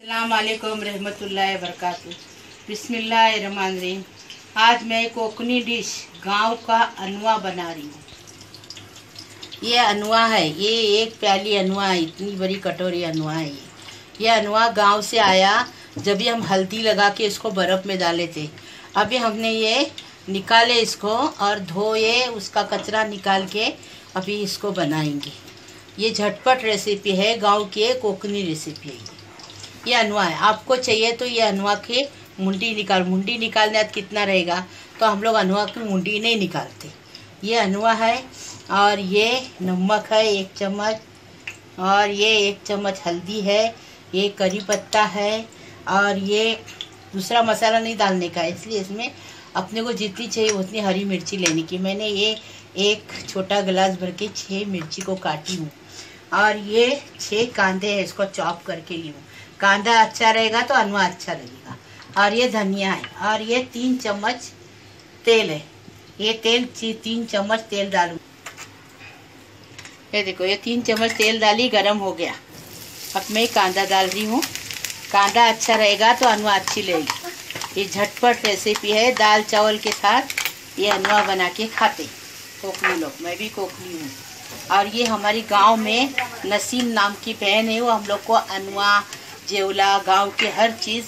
अस्सलाम वालेकुम रहमतुल्लाहि व बरकातुहू। बिस्मिल्लाहिर्रहमानिर्रहीम। आज मैं कोकनी डिश गांव का अनुआ बना रही हूँ। ये अनुआ है, ये एक प्याली अनुआ है, इतनी बड़ी कटोरी अनुआ है। ये अनुआ गांव से आया जब हम हल्दी लगा के इसको बर्फ़ में डाले थे। अभी हमने ये निकाले इसको और धोए, उसका कचरा निकाल के अभी इसको बनाएंगे। ये झटपट रेसिपी है, गांव की कोकनी रेसिपी है। ये अनुआ है, आपको चाहिए तो ये अनुआ के मुंडी निकालने कितना रहेगा, तो हम लोग अनुआ की मुंडी नहीं निकालते। ये अनुआ है और ये नमक है 1 चम्मच, और ये 1 चम्मच हल्दी है, ये करी पत्ता है, और ये दूसरा मसाला नहीं डालने का, इसलिए इसमें अपने को जितनी चाहिए उतनी हरी मिर्ची लेने की। मैंने ये एक छोटा गिलास भर के 6 मिर्ची को काटी हूँ, और ये 6 कांदे हैं, इसको चॉप करके ली हूँ। कांदा अच्छा रहेगा तो अनुआ अच्छा लगेगा। और ये धनिया है, और ये 3 चम्मच तेल है। ये तेल 3 चम्मच तेल डालूँ। ये देखो, ये 3 चम्मच तेल डाली, गरम हो गया। अब मैं कांदा डाल रही हूँ। कांदा अच्छा रहेगा तो अनुआ अच्छी लगेगी। ये झटपट रेसिपी है, दाल चावल के साथ ये अनुआ बना के खाते कोकनी लोग। मैं भी कोकनी हूँ। और ये हमारी गांव में नसीम नाम की बहन है, वो हम लोग को अनुआ जेवला गांव के हर चीज़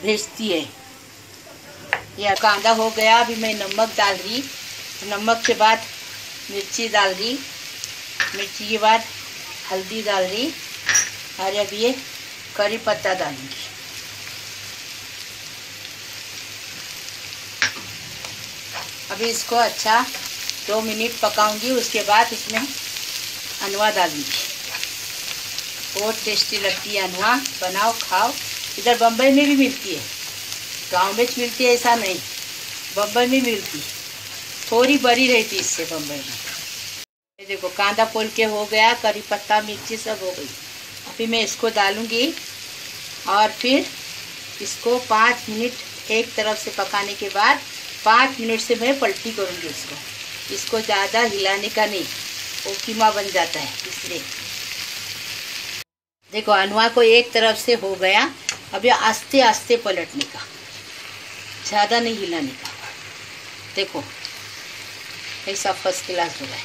भेजती है। यह कांदा हो गया, अभी मैं नमक डाल रही। नमक के बाद मिर्ची डाल रही, मिर्ची के बाद हल्दी डाल रही, और अब ये करी पत्ता डालूंगी। अभी इसको अच्छा 2 मिनट पकाऊंगी, उसके बाद इसमें अनुआ डालूंगी। बहुत टेस्टी लगती है अनुआ, बनाओ खाओ। इधर बम्बई में भी मिलती है, गांव में मिलती है ऐसा नहीं, बम्बई में मिलती, थोड़ी बड़ी रहती इससे बम्बई में। ये देखो, कांदा पोल के हो गया, करी पत्ता मिर्ची सब हो गई। अभी मैं इसको डालूंगी और फिर इसको 5 मिनट एक तरफ से पकाने के बाद 5 मिनट से मैं पलटी करूँगी इसको ज़्यादा हिलाने का नहीं, वो कीमा बन जाता है इसलिए। देखो, अनुआ को एक तरफ से हो गया, अभी आस्ते आस्ते पलटने का, ज़्यादा नहीं हिलाने का। देखो, ऐसा फर्स्ट क्लास हो गया,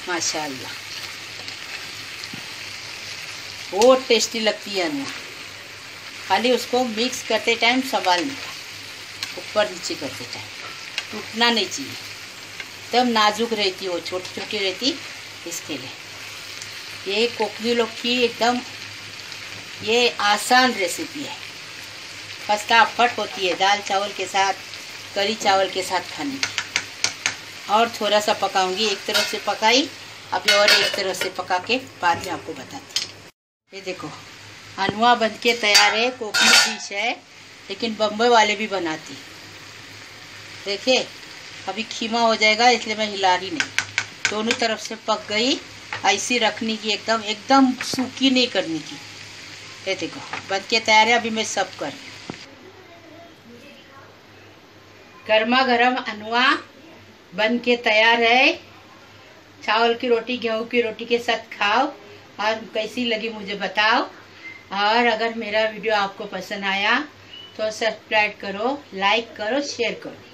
माशाल्लाह। बहुत टेस्टी लगती है अनुआ। खाली उसको मिक्स करते टाइम संभालने का, ऊपर नीचे करते टाइम, टूटना नहीं चाहिए। एकदम नाजुक रहती है, वो छोटी छोटी रहती, इसके लिए ये कोकनी लोग की एकदम ये आसान रेसिपी है, फटाफट होती है दाल चावल के साथ, करी चावल के साथ खाने की। और थोड़ा सा पकाऊंगी, एक तरफ से पकाई, अभी और एक तरफ से पका के बाद में आपको बताती हूँ। ये देखो, अनुआ बन के तैयार है। कोकनी डिश है, लेकिन बम्बई वाले भी बनाती। देखिए, अभी खीमा हो जाएगा, इसलिए मैं हिला रही नहीं। दोनों तरफ से पक गई, ऐसी रखनी की, एकदम सूखी नहीं करनी की। ये देखो, बन के तैयार है। अभी मैं सब कर, गर्मा गर्म अनुआ बन के तैयार है। चावल की रोटी, गेहूं की रोटी के साथ खाओ, और कैसी लगी मुझे बताओ। और अगर मेरा वीडियो आपको पसंद आया तो सब्सक्राइब करो, लाइक करो, शेयर करो।